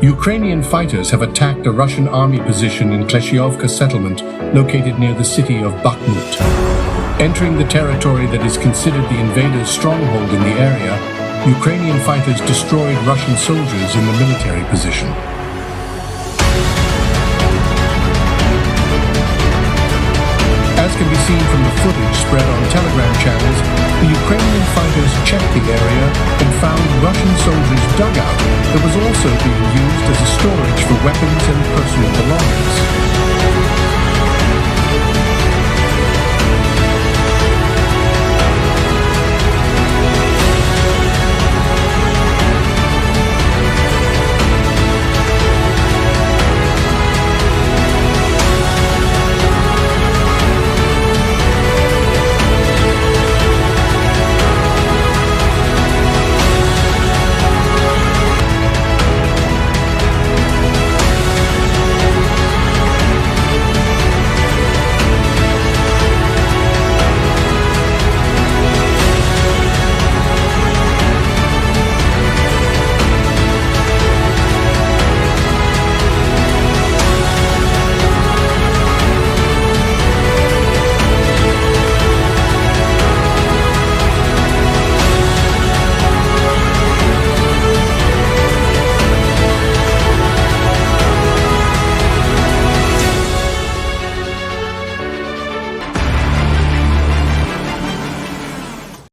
Ukrainian fighters have attacked a Russian army position in Kleshchiovka settlement located near the city of Bakhmut. Entering the territory that is considered the invaders' stronghold in the area, Ukrainian fighters destroyed Russian soldiers in the military position. As can be seen from the footage spread on Telegram channels, the Ukrainian fighters checked the area and found Russian soldiers' dugout that was also being used as a storage for weapons and personal belongings.